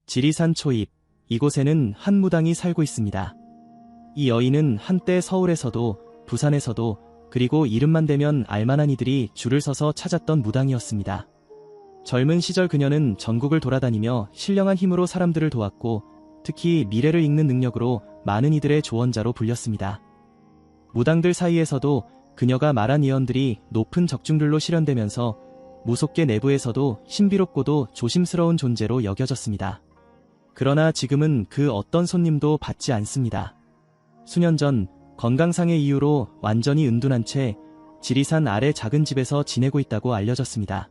지리산 초입, 이곳에는 한 무당이 살고 있습니다. 이 여인은 한때 서울에서도 부산에서도 그리고 이름만 대면 알만한 이들이 줄을 서서 찾았던 무당이었습니다. 젊은 시절 그녀는 전국을 돌아다니며 신령한 힘으로 사람들을 도왔고 특히 미래를 읽는 능력으로 많은 이들의 조언자로 불렸습니다. 무당들 사이에서도 그녀가 말한 예언들이 높은 적중률로 실현되면서 무속계 내부에서도 신비롭고도 조심스러운 존재로 여겨졌습니다. 그러나 지금은 그 어떤 손님도 받지 않습니다. 수년 전 건강상의 이유로 완전히 은둔한 채 지리산 아래 작은 집에서 지내고 있다고 알려졌습니다.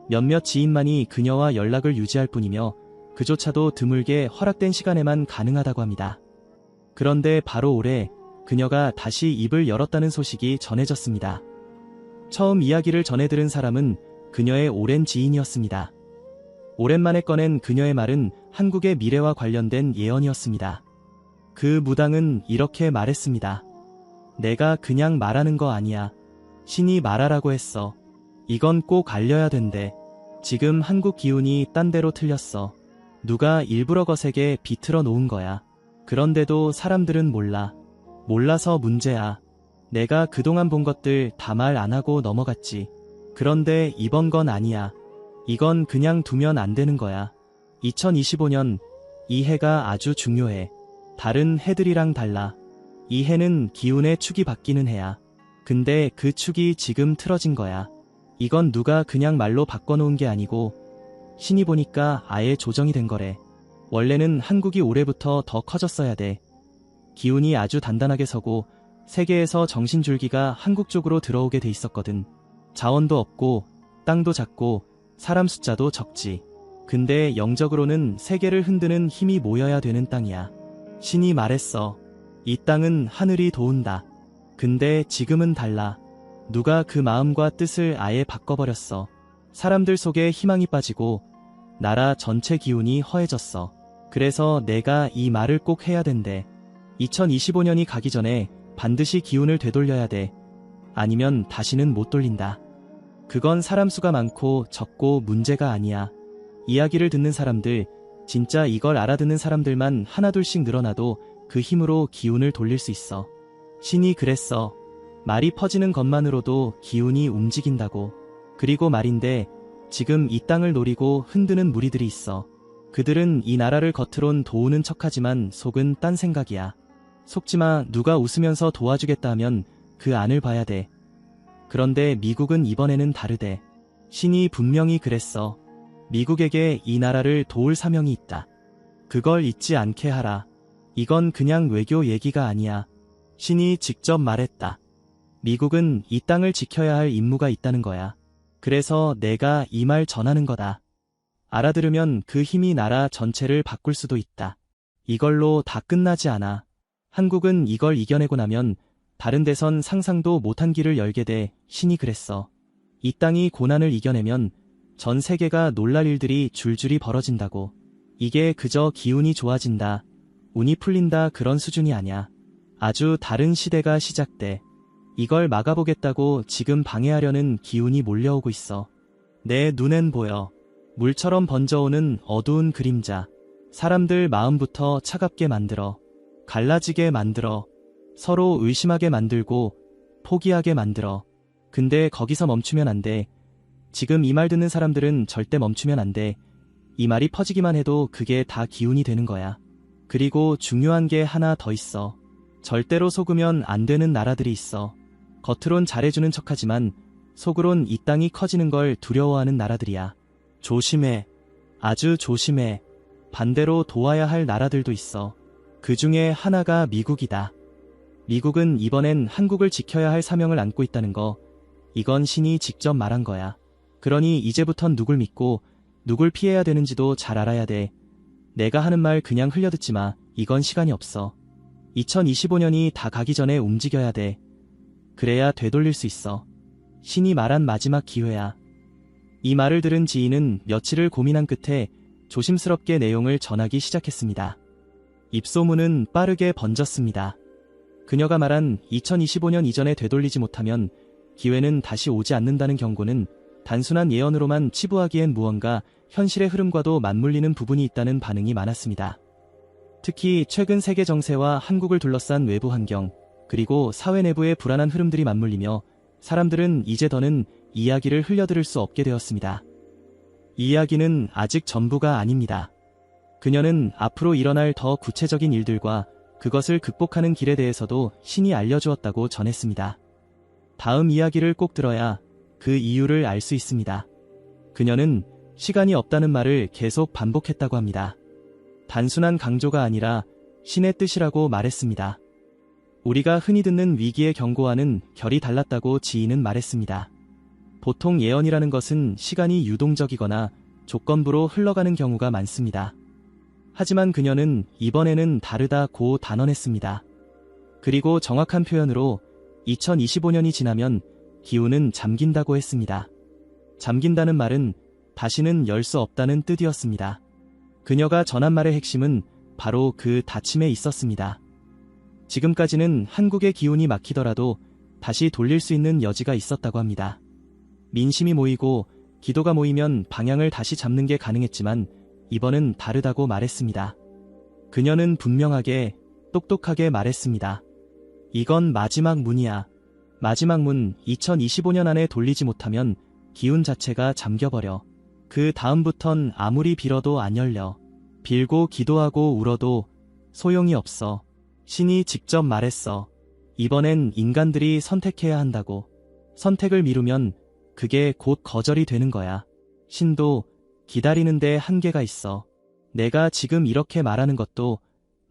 몇몇 지인만이 그녀와 연락을 유지할 뿐이며 그조차도 드물게 허락된 시간에만 가능하다고 합니다. 그런데 바로 올해 그녀가 다시 입을 열었다는 소식이 전해졌습니다. 처음 이야기를 전해 들은 사람은 그녀의 오랜 지인이었습니다. 오랜만에 꺼낸 그녀의 말은 한국의 미래와 관련된 예언이었습니다. 그 무당은 이렇게 말했습니다. 내가 그냥 말하는 거 아니야. 신이 말하라고 했어. 이건 꼭 알려야 된대. 지금 한국 기운이 딴 데로 틀렸어. 누가 일부러 거세게 비틀어 놓은 거야. 그런데도 사람들은 몰라. 몰라서 문제야. 내가 그동안 본 것들 다 말 안 하고 넘어갔지. 그런데 이번 건 아니야. 이건 그냥 두면 안 되는 거야. 2025년 이 해가 아주 중요해. 다른 해들이랑 달라. 이 해는 기운의 축이 바뀌는 해야. 근데 그 축이 지금 틀어진 거야. 이건 누가 그냥 말로 바꿔놓은 게 아니고 신이 보니까 아예 조정이 된 거래. 원래는 한국이 올해부터 더 커졌어야 돼. 기운이 아주 단단하게 서고 세계에서 정신줄기가 한국 쪽으로 들어오게 돼 있었거든. 자원도 없고 땅도 작고 사람 숫자도 적지. 근데 영적으로는 세계를 흔드는 힘이 모여야 되는 땅이야. 신이 말했어. 이 땅은 하늘이 도운다. 근데 지금은 달라. 누가 그 마음과 뜻을 아예 바꿔버렸어. 사람들 속에 희망이 빠지고 나라 전체 기운이 허해졌어. 그래서 내가 이 말을 꼭 해야 된대. 2025년이 가기 전에 반드시 기운을 되돌려야 돼. 아니면 다시는 못 돌린다. 그건 사람 수가 많고 적고 문제가 아니야. 이야기를 듣는 사람들, 진짜 이걸 알아듣는 사람들만 하나둘씩 늘어나도 그 힘으로 기운을 돌릴 수 있어. 신이 그랬어. 말이 퍼지는 것만으로도 기운이 움직인다고. 그리고 말인데 지금 이 땅을 노리고 흔드는 무리들이 있어. 그들은 이 나라를 겉으론 도우는 척하지만 속은 딴 생각이야. 속지마. 누가 웃으면서 도와주겠다 하면 그 안을 봐야 돼. 그런데 미국은 이번에는 다르대. 신이 분명히 그랬어. 미국에게 이 나라를 도울 사명이 있다. 그걸 잊지 않게 하라. 이건 그냥 외교 얘기가 아니야. 신이 직접 말했다. 미국은 이 땅을 지켜야 할 임무가 있다는 거야. 그래서 내가 이 말 전하는 거다. 알아들으면 그 힘이 나라 전체를 바꿀 수도 있다. 이걸로 다 끝나지 않아. 한국은 이걸 이겨내고 나면 다른 데선 상상도 못한 길을 열게 돼. 신이 그랬어. 이 땅이 고난을 이겨내면 전 세계가 놀랄 일들이 줄줄이 벌어진다고. 이게 그저 기운이 좋아진다, 운이 풀린다 그런 수준이 아니야. 아주 다른 시대가 시작돼. 이걸 막아보겠다고 지금 방해하려는 기운이 몰려오고 있어. 내 눈엔 보여. 물처럼 번져오는 어두운 그림자. 사람들 마음부터 차갑게 만들어. 갈라지게 만들어. 서로 의심하게 만들고 포기하게 만들어. 근데 거기서 멈추면 안 돼. 지금 이 말 듣는 사람들은 절대 멈추면 안 돼. 이 말이 퍼지기만 해도 그게 다 기운이 되는 거야. 그리고 중요한 게 하나 더 있어. 절대로 속으면 안 되는 나라들이 있어. 겉으론 잘해주는 척하지만 속으론 이 땅이 커지는 걸 두려워하는 나라들이야. 조심해. 아주 조심해. 반대로 도와야 할 나라들도 있어. 그 중에 하나가 미국이다. 미국은 이번엔 한국을 지켜야 할 사명을 안고 있다는 거. 이건 신이 직접 말한 거야. 그러니 이제부턴 누굴 믿고 누굴 피해야 되는지도 잘 알아야 돼. 내가 하는 말 그냥 흘려듣지 마. 이건 시간이 없어. 2025년이 다 가기 전에 움직여야 돼. 그래야 되돌릴 수 있어. 신이 말한 마지막 기회야. 이 말을 들은 지인은 며칠을 고민한 끝에 조심스럽게 내용을 전하기 시작했습니다. 입소문은 빠르게 번졌습니다. 그녀가 말한 2025년 이전에 되돌리지 못하면 기회는 다시 오지 않는다는 경고는 단순한 예언으로만 치부하기엔 무언가 현실의 흐름과도 맞물리는 부분이 있다는 반응이 많았습니다. 특히 최근 세계 정세와 한국을 둘러싼 외부 환경, 그리고 사회 내부의 불안한 흐름들이 맞물리며 사람들은 이제 더는 이야기를 흘려들을 수 없게 되었습니다. 이 이야기는 아직 전부가 아닙니다. 그녀는 앞으로 일어날 더 구체적인 일들과 그것을 극복하는 길에 대해서도 신이 알려주었다고 전했습니다. 다음 이야기를 꼭 들어야 그 이유를 알 수 있습니다. 그녀는 시간이 없다는 말을 계속 반복했다고 합니다. 단순한 강조가 아니라 신의 뜻이라고 말했습니다. 우리가 흔히 듣는 위기의 경고와는 결이 달랐다고 지인은 말했습니다. 보통 예언이라는 것은 시간이 유동적이거나 조건부로 흘러가는 경우가 많습니다. 하지만 그녀는 이번에는 다르다고 단언했습니다. 그리고 정확한 표현으로 2025년이 지나면 기운은 잠긴다고 했습니다. 잠긴다는 말은 다시는 열 수 없다는 뜻이었습니다. 그녀가 전한 말의 핵심은 바로 그 닫힘에 있었습니다. 지금까지는 한국의 기운이 막히더라도 다시 돌릴 수 있는 여지가 있었다고 합니다. 민심이 모이고 기도가 모이면 방향을 다시 잡는 게 가능했지만 이번은 다르다고 말했습니다. 그녀는 분명하게 똑똑하게 말했습니다. 이건 마지막 문이야. 마지막 문. 2025년 안에 돌리지 못하면 기운 자체가 잠겨버려. 그 다음부턴 아무리 빌어도 안 열려. 빌고 기도하고 울어도 소용이 없어. 신이 직접 말했어. 이번엔 인간들이 선택해야 한다고. 선택을 미루면 그게 곧 거절이 되는 거야. 신도 기다리는데 한계가 있어. 내가 지금 이렇게 말하는 것도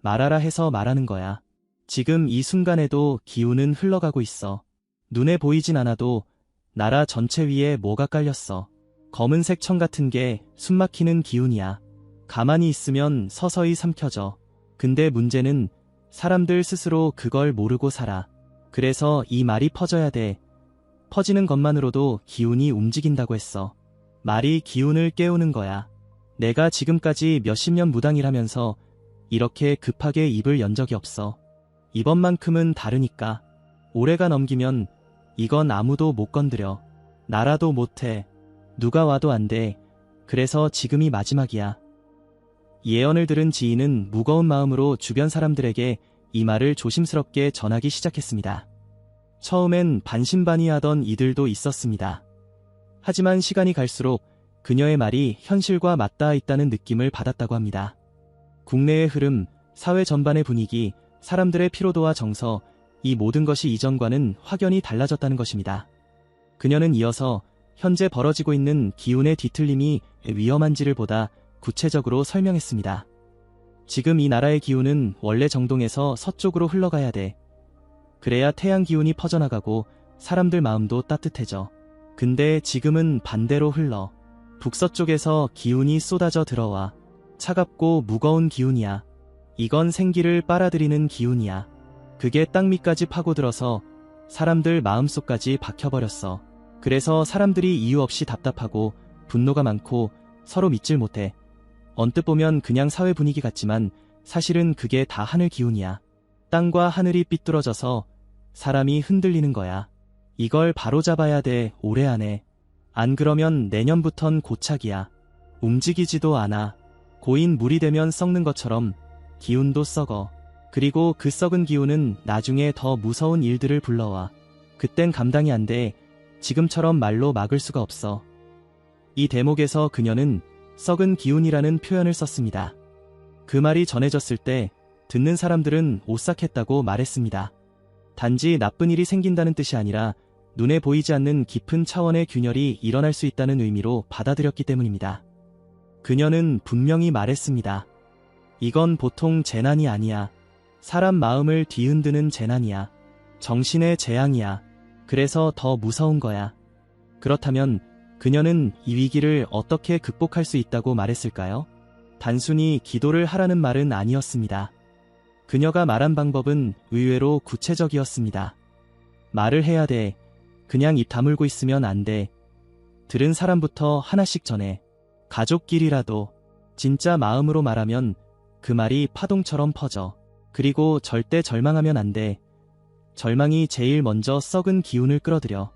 말하라 해서 말하는 거야. 지금 이 순간에도 기운은 흘러가고 있어. 눈에 보이진 않아도 나라 전체 위에 뭐가 깔렸어. 검은색 청 같은 게 숨막히는 기운이야. 가만히 있으면 서서히 삼켜져. 근데 문제는 사람들 스스로 그걸 모르고 살아. 그래서 이 말이 퍼져야 돼. 퍼지는 것만으로도 기운이 움직인다고 했어. 말이 기운을 깨우는 거야. 내가 지금까지 몇십 년 무당일하면서 이렇게 급하게 입을 연 적이 없어. 이번만큼은 다르니까. 올해가 넘기면 이건 아무도 못 건드려. 나라도 못해. 누가 와도 안 돼. 그래서 지금이 마지막이야. 예언을 들은 지인은 무거운 마음으로 주변 사람들에게 이 말을 조심스럽게 전하기 시작했습니다. 처음엔 반신반의하던 이들도 있었습니다. 하지만 시간이 갈수록 그녀의 말이 현실과 맞닿아 있다는 느낌을 받았다고 합니다. 국내의 흐름, 사회 전반의 분위기, 사람들의 피로도와 정서, 이 모든 것이 이전과는 확연히 달라졌다는 것입니다. 그녀는 이어서 현재 벌어지고 있는 기운의 뒤틀림이 위험한지를 보다 구체적으로 설명했습니다. 지금 이 나라의 기운은 원래 정동에서 서쪽으로 흘러가야 돼. 그래야 태양 기운이 퍼져나가고 사람들 마음도 따뜻해져. 근데 지금은 반대로 흘러. 북서쪽에서 기운이 쏟아져 들어와. 차갑고 무거운 기운이야. 이건 생기를 빨아들이는 기운이야. 그게 땅 밑까지 파고들어서 사람들 마음속까지 박혀버렸어. 그래서 사람들이 이유 없이 답답하고 분노가 많고 서로 믿질 못해. 언뜻 보면 그냥 사회 분위기 같지만 사실은 그게 다 하늘 기운이야. 땅과 하늘이 삐뚤어져서 사람이 흔들리는 거야. 이걸 바로잡아야 돼, 올해 안에. 안 그러면 내년부턴 고착이야. 움직이지도 않아. 고인 물이 되면 썩는 것처럼 기운도 썩어. 그리고 그 썩은 기운은 나중에 더 무서운 일들을 불러와. 그땐 감당이 안 돼. 지금처럼 말로 막을 수가 없어. 이 대목에서 그녀는 썩은 기운이라는 표현을 썼습니다. 그 말이 전해졌을 때 듣는 사람들은 오싹했다고 말했습니다. 단지 나쁜 일이 생긴다는 뜻이 아니라 눈에 보이지 않는 깊은 차원의 균열이 일어날 수 있다는 의미로 받아들였기 때문입니다. 그녀는 분명히 말했습니다. 이건 보통 재난이 아니야. 사람 마음을 뒤흔드는 재난이야. 정신의 재앙이야. 그래서 더 무서운 거야. 그렇다면 그녀는 이 위기를 어떻게 극복할 수 있다고 말했을까요? 단순히 기도를 하라는 말은 아니었습니다. 그녀가 말한 방법은 의외로 구체적이었습니다. 말을 해야 돼. 그냥 입 다물고 있으면 안 돼. 들은 사람부터 하나씩 전해. 가족끼리라도. 진짜 마음으로 말하면 그 말이 파동처럼 퍼져. 그리고 절대 절망하면 안 돼. 절망이 제일 먼저 썩은 기운을 끌어들여.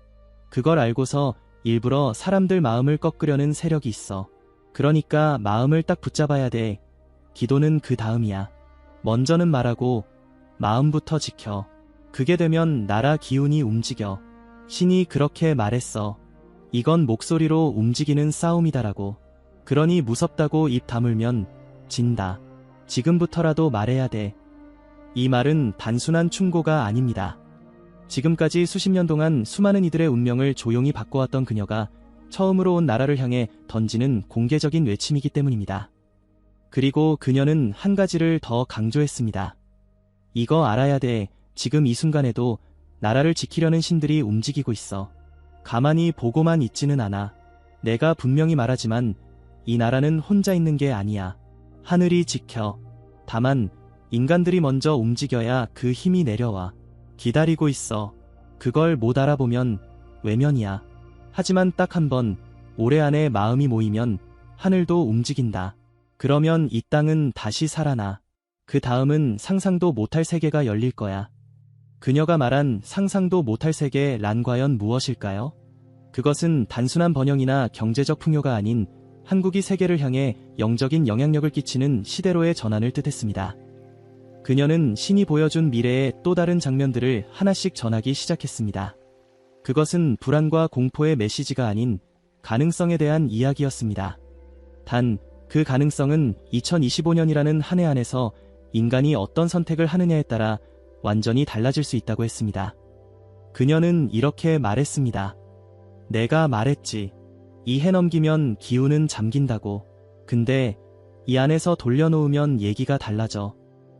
그걸 알고서 일부러 사람들 마음을 꺾으려는 세력이 있어. 그러니까 마음을 딱 붙잡아야 돼. 기도는 그 다음이야. 먼저는 말하고 마음부터 지켜. 그게 되면 나라 기운이 움직여. 신이 그렇게 말했어. 이건 목소리로 움직이는 싸움이다라고. 그러니 무섭다고 입 다물면 진다. 지금부터라도 말해야 돼. 이 말은 단순한 충고가 아닙니다. 지금까지 수십 년 동안 수많은 이들의 운명을 조용히 바꿔왔던 그녀가 처음으로 온 나라를 향해 던지는 공개적인 외침이기 때문입니다. 그리고 그녀는 한 가지를 더 강조했습니다. 이거 알아야 돼. 지금 이 순간에도 나라를 지키려는 신들이 움직이고 있어. 가만히 보고만 있지는 않아. 내가 분명히 말하지만 이 나라는 혼자 있는 게 아니야. 하늘이 지켜. 다만 인간들이 먼저 움직여야 그 힘이 내려와. 기다리고 있어. 그걸 못 알아보면 외면이야. 하지만 딱 한 번 올해 안에 마음이 모이면 하늘도 움직인다. 그러면 이 땅은 다시 살아나. 그 다음은 상상도 못할 세계가 열릴 거야. 그녀가 말한 상상도 못할 세계란 과연 무엇일까요? 그것은 단순한 번영이나 경제적 풍요가 아닌 한국이 세계를 향해 영적인 영향력을 끼치는 시대로의 전환을 뜻했습니다. 그녀는 신이 보여준 미래의 또 다른 장면들을 하나씩 전하기 시작했습니다. 그것은 불안과 공포의 메시지가 아닌 가능성에 대한 이야기였습니다. 단, 그 가능성은 2025년이라는 한 해 안에서 인간이 어떤 선택을 하느냐에 따라 완전히 달라질 수 있다고 했습니다. 그녀는 이렇게 말했습니다. 내가 말했지. 이 해 넘기면 기운은 잠긴다고. 근데 이 안에서 돌려놓으면 얘기가 달라져.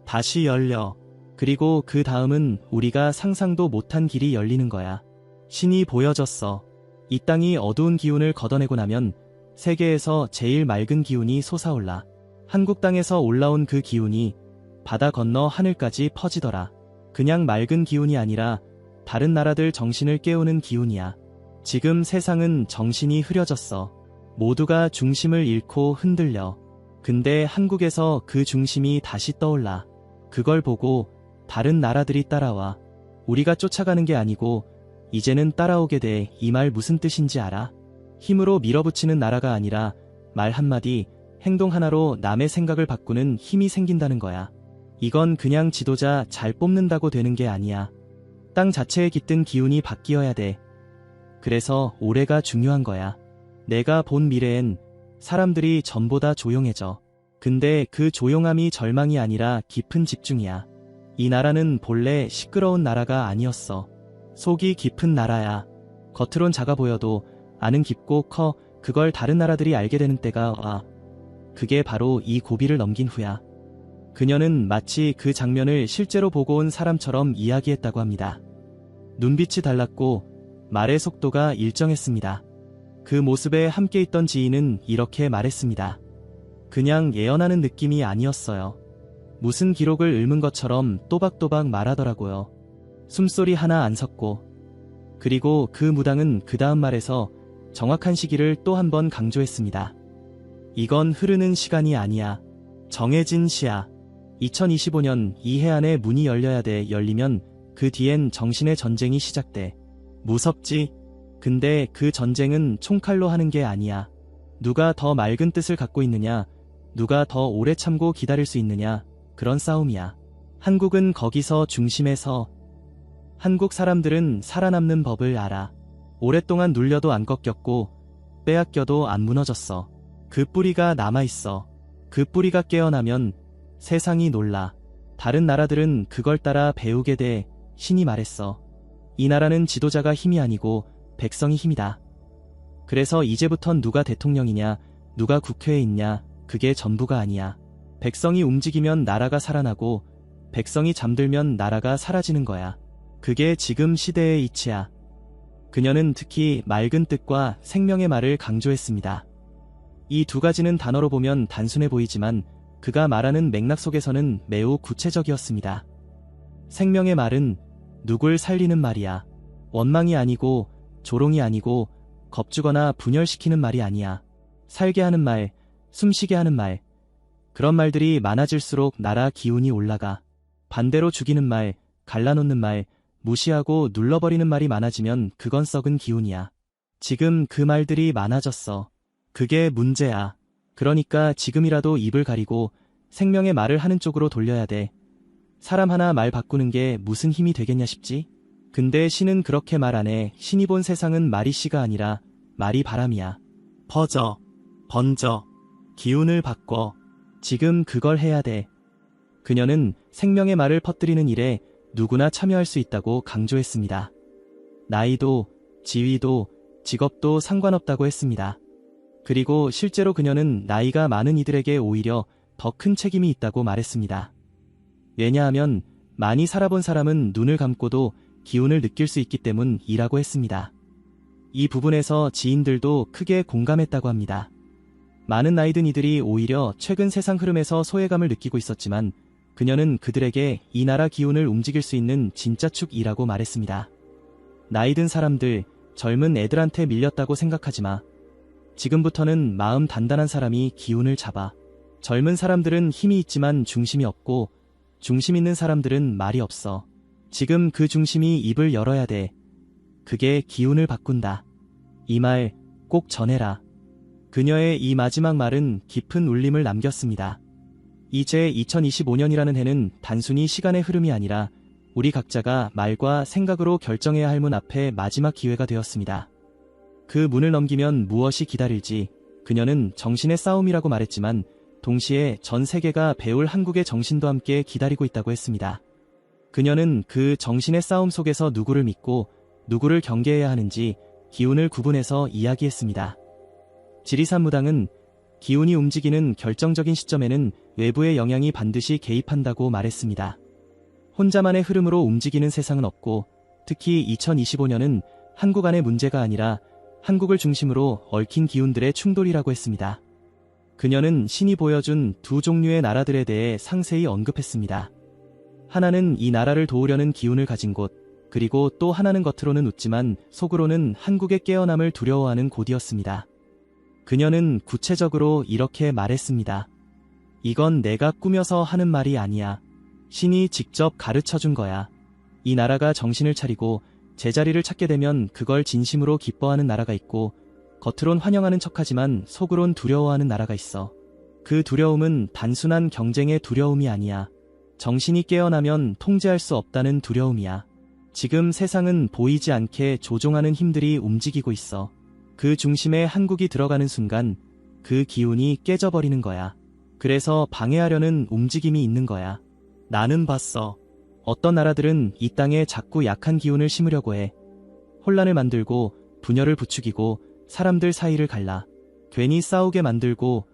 다시 열려. 그리고 그 다음은 우리가 상상도 못한 길이 열리는 거야. 신이 보여줬어. 이 땅이 어두운 기운을 걷어내고 나면 세계에서 제일 맑은 기운이 솟아올라. 한국 땅에서 올라온 그 기운이 바다 건너 하늘까지 퍼지더라. 그냥 맑은 기운이 아니라 다른 나라들 정신을 깨우는 기운이야. 지금 세상은 정신이 흐려졌어. 모두가 중심을 잃고 흔들려. 근데 한국에서 그 중심이 다시 떠올라. 그걸 보고 다른 나라들이 따라와. 우리가 쫓아가는 게 아니고 이제는 따라오게 돼. 이 말 무슨 뜻인지 알아? 힘으로 밀어붙이는 나라가 아니라 말 한마디, 행동 하나로 남의 생각을 바꾸는 힘이 생긴다는 거야. 이건 그냥 지도자 잘 뽑는다고 되는 게 아니야. 땅 자체에 깃든 기운이 바뀌어야 돼. 그래서 올해가 중요한 거야. 내가 본 미래엔 사람들이 전보다 조용해져. 근데 그 조용함이 절망이 아니라 깊은 집중이야. 이 나라는 본래 시끄러운 나라가 아니었어. 속이 깊은 나라야. 겉으론 작아 보여도 안은 깊고 커. 그걸 다른 나라들이 알게 되는 때가 와. 그게 바로 이 고비를 넘긴 후야. 그녀는 마치 그 장면을 실제로 보고 온 사람처럼 이야기했다고 합니다. 눈빛이 달랐고 말의 속도가 일정했습니다. 그 모습에 함께 있던 지인은 이렇게 말했습니다. 그냥 예언하는 느낌이 아니었어요. 무슨 기록을 읊은 것처럼 또박또박 말하더라고요. 숨소리 하나 안 섰고. 그리고 그 무당은 그 다음 말에서 정확한 시기를 또 한 번 강조했습니다. 이건 흐르는 시간이 아니야. 정해진 시야. 2025년 이 해 안에 문이 열려야 돼. 열리면 그 뒤엔 정신의 전쟁이 시작돼. 무섭지? 근데 그 전쟁은 총칼로 하는 게 아니야. 누가 더 맑은 뜻을 갖고 있느냐, 누가 더 오래 참고 기다릴 수 있느냐, 그런 싸움이야. 한국은 거기서 중심에서. 한국 사람들은 살아남는 법을 알아. 오랫동안 눌려도 안 꺾였고 빼앗겨도 안 무너졌어. 그 뿌리가 남아있어. 그 뿌리가 깨어나면 세상이 놀라. 다른 나라들은 그걸 따라 배우게 돼. 신이 말했어. 이 나라는 지도자가 힘이 아니고 백성이 힘이다. 그래서 이제부턴 누가 대통령이냐, 누가 국회에 있냐, 그게 전부가 아니야. 백성이 움직이면 나라가 살아나고 백성이 잠들면 나라가 사라지는 거야. 그게 지금 시대의 이치야. 그녀는 특히 맑은 뜻과 생명의 말을 강조했습니다. 이 두 가지는 단어로 보면 단순해 보이지만 그가 말하는 맥락 속에서는 매우 구체적이었습니다. 생명의 말은 누굴 살리는 말이야. 원망이 아니고 조롱이 아니고 겁주거나 분열시키는 말이 아니야. 살게 하는 말, 숨쉬게 하는 말. 그런 말들이 많아질수록 나라 기운이 올라가. 반대로 죽이는 말, 갈라놓는 말, 무시하고 눌러버리는 말이 많아지면 그건 썩은 기운이야. 지금 그 말들이 많아졌어. 그게 문제야. 그러니까 지금이라도 입을 가리고 생명의 말을 하는 쪽으로 돌려야 돼. 사람 하나 말 바꾸는 게 무슨 힘이 되겠냐 싶지? 근데 신은 그렇게 말 안 해. 신이 본 세상은 말이 씨가 아니라 말이 바람이야. 퍼져, 번져, 기운을 바꿔. 지금 그걸 해야 돼. 그녀는 생명의 말을 퍼뜨리는 일에 누구나 참여할 수 있다고 강조했습니다. 나이도, 지위도, 직업도 상관없다고 했습니다. 그리고 실제로 그녀는 나이가 많은 이들에게 오히려 더 큰 책임이 있다고 말했습니다. 왜냐하면 많이 살아본 사람은 눈을 감고도 기운을 느낄 수 있기 때문이라고 했습니다. 이 부분에서 지인들도 크게 공감했다고 합니다. 많은 나이 든 이들이 오히려 최근 세상 흐름에서 소외감을 느끼고 있었지만 그녀는 그들에게 이 나라 기운을 움직일 수 있는 진짜 축이라고 말했습니다. 나이 든 사람들, 젊은 애들한테 밀렸다고 생각하지 마. 지금부터는 마음 단단한 사람이 기운을 잡아. 젊은 사람들은 힘이 있지만 중심이 없고 중심 있는 사람들은 말이 없어. 지금 그 중심이 입을 열어야 돼. 그게 기운을 바꾼다. 이 말 꼭 전해라. 그녀의 이 마지막 말은 깊은 울림을 남겼습니다. 이제 2025년이라는 해는 단순히 시간의 흐름이 아니라 우리 각자가 말과 생각으로 결정해야 할 문 앞에 마지막 기회가 되었습니다. 그 문을 넘기면 무엇이 기다릴지 그녀는 정신의 싸움이라고 말했지만 동시에 전 세계가 배울 한국의 정신도 함께 기다리고 있다고 했습니다. 그녀는 그 정신의 싸움 속에서 누구를 믿고 누구를 경계해야 하는지 기운을 구분해서 이야기했습니다. 지리산 무당은 기운이 움직이는 결정적인 시점에는 외부의 영향이 반드시 개입한다고 말했습니다. 혼자만의 흐름으로 움직이는 세상은 없고 특히 2025년은 한국 안의 문제가 아니라 한국을 중심으로 얽힌 기운들의 충돌이라고 했습니다. 그녀는 신이 보여준 두 종류의 나라들에 대해 상세히 언급했습니다. 하나는 이 나라를 도우려는 기운을 가진 곳, 그리고 또 하나는 겉으로는 웃지만 속으로는 한국의 깨어남을 두려워하는 곳이었습니다. 그녀는 구체적으로 이렇게 말했습니다. 이건 내가 꾸며서 하는 말이 아니야. 신이 직접 가르쳐준 거야. 이 나라가 정신을 차리고 제자리를 찾게 되면 그걸 진심으로 기뻐하는 나라가 있고 겉으론 환영하는 척하지만 속으론 두려워하는 나라가 있어. 그 두려움은 단순한 경쟁의 두려움이 아니야. 정신이 깨어나면 통제할 수 없다는 두려움이야. 지금 세상은 보이지 않게 조종하는 힘들이 움직이고 있어. 그 중심에 한국이 들어가는 순간 그 기운이 깨져버리는 거야. 그래서 방해하려는 움직임이 있는 거야. 나는 봤어. 어떤 나라들은 이 땅에 자꾸 약한 기운을 심으려고 해. 혼란을 만들고 분열을 부추기고 사람들 사이를 갈라. 괜히 싸우게 만들고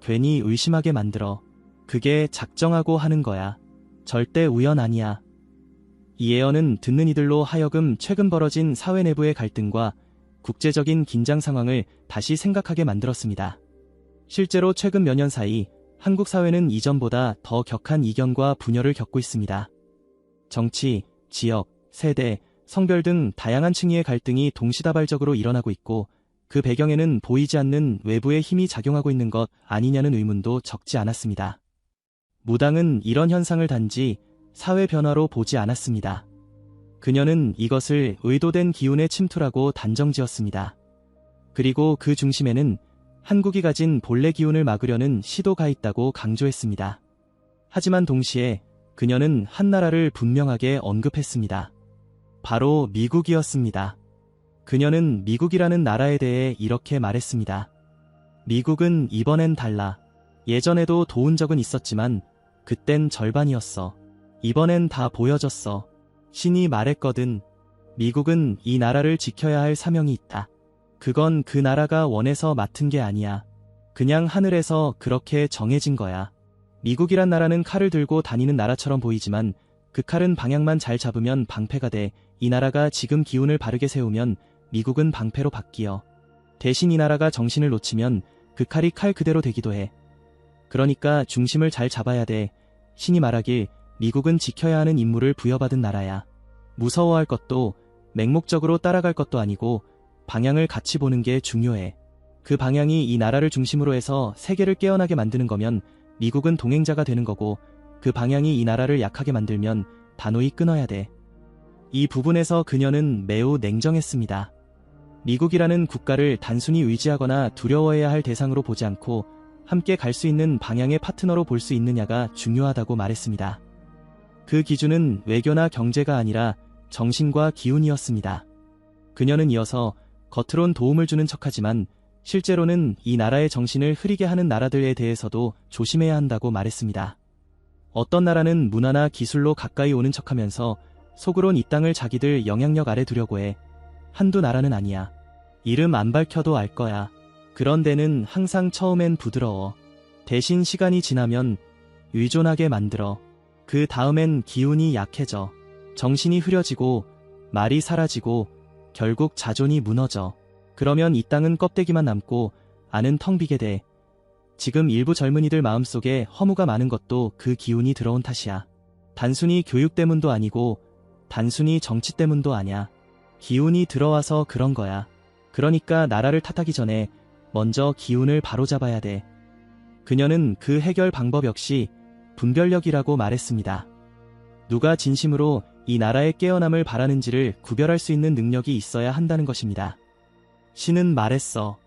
괜히 의심하게 만들어. 그게 작정하고 하는 거야. 절대 우연 아니야. 이 예언은 듣는 이들로 하여금 최근 벌어진 사회 내부의 갈등과 국제적인 긴장 상황을 다시 생각하게 만들었습니다. 실제로 최근 몇 년 사이 한국 사회는 이전보다 더 격한 이견과 분열을 겪고 있습니다. 정치, 지역, 세대, 성별 등 다양한 층위의 갈등이 동시다발적으로 일어나고 있고 그 배경에는 보이지 않는 외부의 힘이 작용하고 있는 것 아니냐는 의문도 적지 않았습니다. 무당은 이런 현상을 단지 사회 변화로 보지 않았습니다. 그녀는 이것을 의도된 기운의 침투라고 단정지었습니다. 그리고 그 중심에는 한국이 가진 본래 기운을 막으려는 시도가 있다고 강조했습니다. 하지만 동시에 그녀는 한 나라를 분명하게 언급했습니다. 바로 미국이었습니다. 그녀는 미국이라는 나라에 대해 이렇게 말했습니다. 미국은 이번엔 달라. 예전에도 도운 적은 있었지만 그땐 절반이었어. 이번엔 다 보여줬어. 신이 말했거든. 미국은 이 나라를 지켜야 할 사명이 있다. 그건 그 나라가 원해서 맡은 게 아니야. 그냥 하늘에서 그렇게 정해진 거야. 미국이란 나라는 칼을 들고 다니는 나라처럼 보이지만 그 칼은 방향만 잘 잡으면 방패가 돼. 이 나라가 지금 기운을 바르게 세우면 미국은 방패로 바뀌어. 대신 이 나라가 정신을 놓치면 그 칼이 칼 그대로 되기도 해. 그러니까 중심을 잘 잡아야 돼. 신이 말하길 미국은 지켜야 하는 임무를 부여받은 나라야. 무서워할 것도 맹목적으로 따라갈 것도 아니고 방향을 같이 보는 게 중요해. 그 방향이 이 나라를 중심으로 해서 세계를 깨어나게 만드는 거면 미국은 동행자가 되는 거고 그 방향이 이 나라를 약하게 만들면 단호히 끊어야 돼. 이 부분에서 그녀는 매우 냉정했습니다. 미국이라는 국가를 단순히 의지하거나 두려워해야 할 대상으로 보지 않고 함께 갈 수 있는 방향의 파트너로 볼 수 있느냐가 중요하다고 말했습니다. 그 기준은 외교나 경제가 아니라 정신과 기운이었습니다. 그녀는 이어서 겉으론 도움을 주는 척하지만 실제로는 이 나라의 정신을 흐리게 하는 나라들에 대해서도 조심해야 한다고 말했습니다. 어떤 나라는 문화나 기술로 가까이 오는 척하면서 속으론 이 땅을 자기들 영향력 아래 두려고 해. 한두 나라는 아니야. 이름 안 밝혀도 알 거야. 그런 데는 항상 처음엔 부드러워. 대신 시간이 지나면 의존하게 만들어. 그 다음엔 기운이 약해져. 정신이 흐려지고 말이 사라지고 결국 자존이 무너져. 그러면 이 땅은 껍데기만 남고 안은 텅 비게 돼. 지금 일부 젊은이들 마음속에 허무가 많은 것도 그 기운이 들어온 탓이야. 단순히 교육 때문도 아니고 단순히 정치 때문도 아냐. 기운이 들어와서 그런 거야. 그러니까 나라를 탓하기 전에 먼저 기운을 바로잡아야 돼. 그녀는 그 해결 방법 역시 분별력이라고 말했습니다. 누가 진심으로 이 나라의 깨어남을 바라는지를 구별할 수 있는 능력이 있어야 한다는 것입니다. 신은 말했어.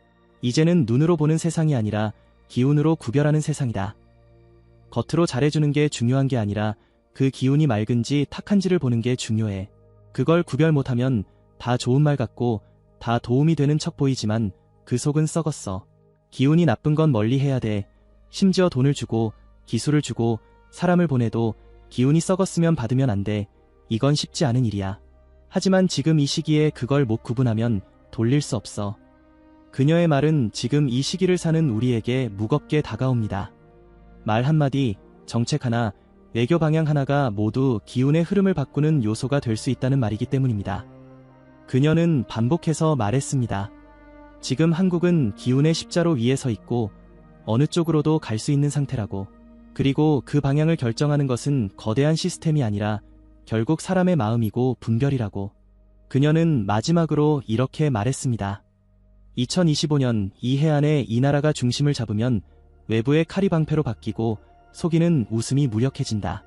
이제는 눈으로 보는 세상이 아니라 기운으로 구별하는 세상이다. 겉으로 잘해주는 게 중요한 게 아니라 그 기운이 맑은지 탁한지를 보는 게 중요해. 그걸 구별 못하면 다 좋은 말 같고 다 도움이 되는 척 보이지만 그 속은 썩었어. 기운이 나쁜 건 멀리 해야 돼. 심지어 돈을 주고 기술을 주고 사람을 보내도 기운이 썩었으면 받으면 안 돼. 이건 쉽지 않은 일이야. 하지만 지금 이 시기에 그걸 못 구분하면 돌릴 수 없어. 그녀의 말은 지금 이 시기를 사는 우리에게 무겁게 다가옵니다. 말 한마디, 정책 하나, 외교 방향 하나가 모두 기운의 흐름을 바꾸는 요소가 될 수 있다는 말이기 때문입니다. 그녀는 반복해서 말했습니다. 지금 한국은 기운의 십자로 위에 서 있고 어느 쪽으로도 갈 수 있는 상태라고. 그리고 그 방향을 결정하는 것은 거대한 시스템이 아니라 결국 사람의 마음이고 분별이라고. 그녀는 마지막으로 이렇게 말했습니다. 2025년 이 해안에 이 나라가 중심을 잡으면 외부의 칼이 방패로 바뀌고 속이는 웃음이 무력해진다.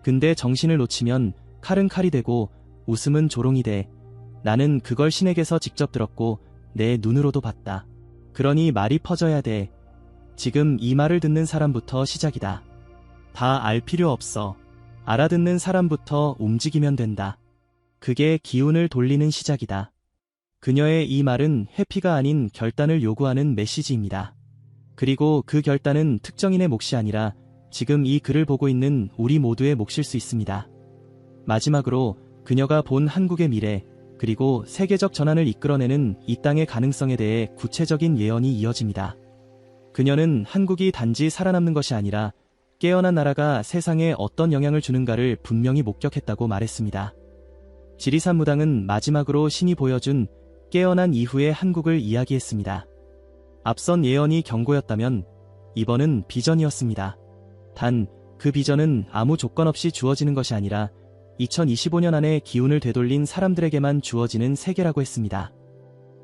근데 정신을 놓치면 칼은 칼이 되고 웃음은 조롱이 돼. 나는 그걸 신에게서 직접 들었고 내 눈으로도 봤다. 그러니 말이 퍼져야 돼. 지금 이 말을 듣는 사람부터 시작이다. 다 알 필요 없어. 알아듣는 사람부터 움직이면 된다. 그게 기운을 돌리는 시작이다. 그녀의 이 말은 회피가 아닌 결단을 요구하는 메시지입니다. 그리고 그 결단은 특정인의 몫이 아니라 지금 이 글을 보고 있는 우리 모두의 몫일 수 있습니다. 마지막으로 그녀가 본 한국의 미래, 그리고 세계적 전환을 이끌어내는 이 땅의 가능성에 대해 구체적인 예언이 이어집니다. 그녀는 한국이 단지 살아남는 것이 아니라 깨어난 나라가 세상에 어떤 영향을 주는가를 분명히 목격했다고 말했습니다. 지리산 무당은 마지막으로 신이 보여준 깨어난 이후의 한국을 이야기했습니다. 앞선 예언이 경고였다면 이번은 비전이었습니다. 단, 그 비전은 아무 조건 없이 주어지는 것이 아니라 2025년 안에 기운을 되돌린 사람들에게만 주어지는 세계라고 했습니다.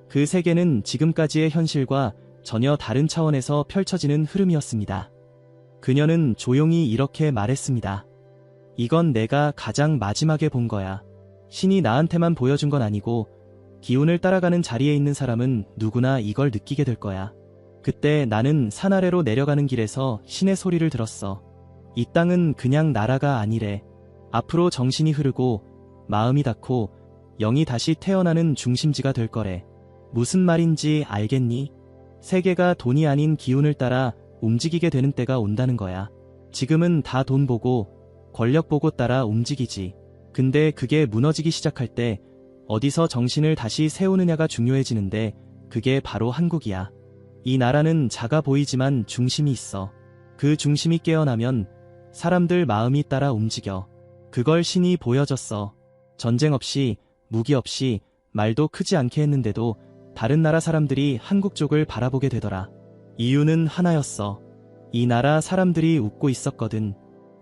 그 세계는 지금까지의 현실과 전혀 다른 차원에서 펼쳐지는 흐름이었습니다. 그녀는 조용히 이렇게 말했습니다. 이건 내가 가장 마지막에 본 거야. 신이 나한테만 보여준 건 아니고 기운을 따라가는 자리에 있는 사람은 누구나 이걸 느끼게 될 거야. 그때 나는 산 아래로 내려가는 길에서 신의 소리를 들었어. 이 땅은 그냥 나라가 아니래. 앞으로 정신이 흐르고 마음이 닿고 영이 다시 태어나는 중심지가 될 거래. 무슨 말인지 알겠니? 세계가 돈이 아닌 기운을 따라 움직이게 되는 때가 온다는 거야. 지금은 다 돈 보고 권력 보고 따라 움직이지. 근데 그게 무너지기 시작할 때 어디서 정신을 다시 세우느냐가 중요해지는데 그게 바로 한국이야. 이 나라는 작아 보이지만 중심이 있어. 그 중심이 깨어나면 사람들 마음이 따라 움직여. 그걸 신이 보여줬어. 전쟁 없이, 무기 없이, 말도 크지 않게 했는데도 다른 나라 사람들이 한국 쪽을 바라보게 되더라. 이유는 하나였어. 이 나라 사람들이 웃고 있었거든.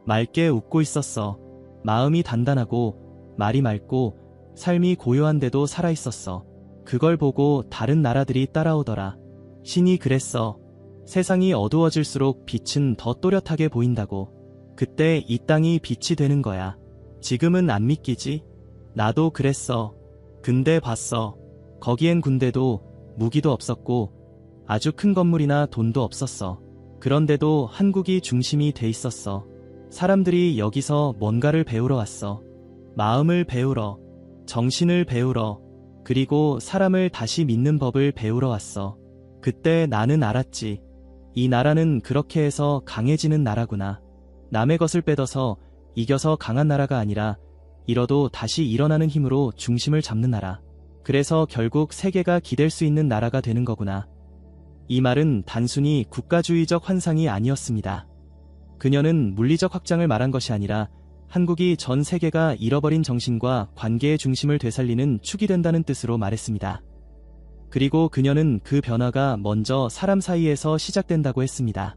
맑게 웃고 있었어. 마음이 단단하고 말이 맑고 삶이 고요한데도 살아있었어. 그걸 보고 다른 나라들이 따라오더라. 신이 그랬어. 세상이 어두워질수록 빛은 더 또렷하게 보인다고. 그때 이 땅이 빛이 되는 거야. 지금은 안 믿기지? 나도 그랬어. 근데 봤어. 거기엔 군대도 무기도 없었고 아주 큰 건물이나 돈도 없었어. 그런데도 한국이 중심이 돼 있었어. 사람들이 여기서 뭔가를 배우러 왔어. 마음을 배우러, 정신을 배우러, 그리고 사람을 다시 믿는 법을 배우러 왔어. 그때 나는 알았지. 이 나라는 그렇게 해서 강해지는 나라구나. 남의 것을 뺏어서 이겨서 강한 나라가 아니라 잃어도 다시 일어나는 힘으로 중심을 잡는 나라. 그래서 결국 세계가 기댈 수 있는 나라가 되는 거구나. 이 말은 단순히 국가주의적 환상이 아니었습니다. 그녀는 물리적 확장을 말한 것이 아니라 한국이 전 세계가 잃어버린 정신과 관계의 중심을 되살리는 축이 된다는 뜻으로 말했습니다. 그리고 그녀는 그 변화가 먼저 사람 사이에서 시작된다고 했습니다.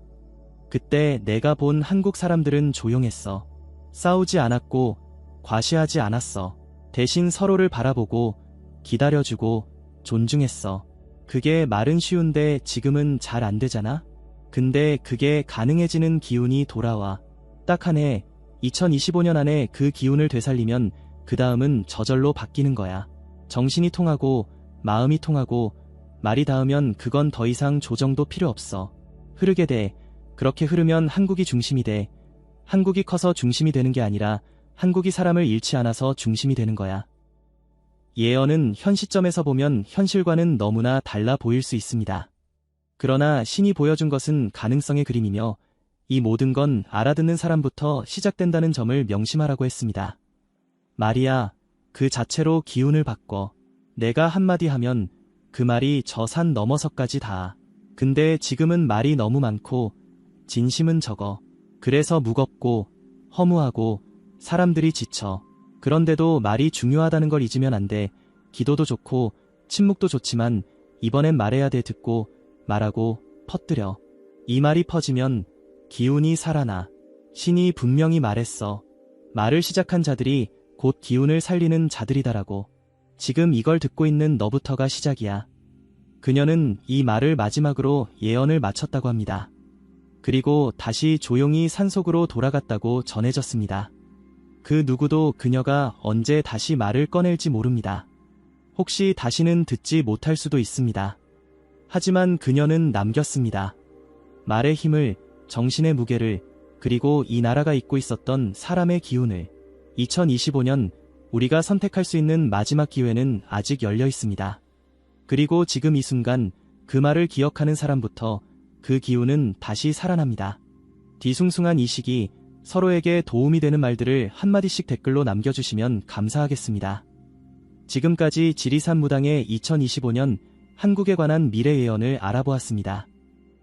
그때 내가 본 한국 사람들은 조용했어. 싸우지 않았고 과시하지 않았어. 대신 서로를 바라보고 기다려주고 존중했어. 그게 말은 쉬운데 지금은 잘 안 되잖아? 근데 그게 가능해지는 기운이 돌아와. 딱 한 해, 2025년 안에 그 기운을 되살리면 그 다음은 저절로 바뀌는 거야. 정신이 통하고 마음이 통하고 말이 닿으면 그건 더 이상 조정도 필요 없어. 흐르게 돼. 그렇게 흐르면 한국이 중심이 돼. 한국이 커서 중심이 되는 게 아니라 한국이 사람을 잃지 않아서 중심이 되는 거야. 예언은 현 시점에서 보면 현실과는 너무나 달라 보일 수 있습니다. 그러나 신이 보여준 것은 가능성의 그림이며 이 모든 건 알아듣는 사람부터 시작된다는 점을 명심하라고 했습니다. 말이야, 그 자체로 기운을 바꿔. 내가 한마디 하면 그 말이 저 산 너머서까지 닿아. 근데 지금은 말이 너무 많고 진심은 적어. 그래서 무겁고 허무하고 사람들이 지쳐. 그런데도 말이 중요하다는 걸 잊으면 안 돼. 기도도 좋고 침묵도 좋지만 이번엔 말해야 돼. 듣고 말하고 퍼뜨려. 이 말이 퍼지면 기운이 살아나. 신이 분명히 말했어. 말을 시작한 자들이 곧 기운을 살리는 자들이다라고. 지금 이걸 듣고 있는 너부터가 시작이야. 그녀는 이 말을 마지막으로 예언을 마쳤다고 합니다. 그리고 다시 조용히 산속으로 돌아갔다고 전해졌습니다. 그 누구도 그녀가 언제 다시 말을 꺼낼지 모릅니다. 혹시 다시는 듣지 못할 수도 있습니다. 하지만 그녀는 남겼습니다. 말의 힘을, 정신의 무게를, 그리고 이 나라가 잊고 있었던 사람의 기운을. 2025년 우리가 선택할 수 있는 마지막 기회는 아직 열려 있습니다. 그리고 지금 이 순간 그 말을 기억하는 사람부터 그 기운은 다시 살아납니다. 뒤숭숭한 이 시기 서로에게 도움이 되는 말들을 한마디씩 댓글로 남겨주시면 감사하겠습니다. 지금까지 지리산 무당의 2025년 한국에 관한 미래 예언을 알아보았습니다.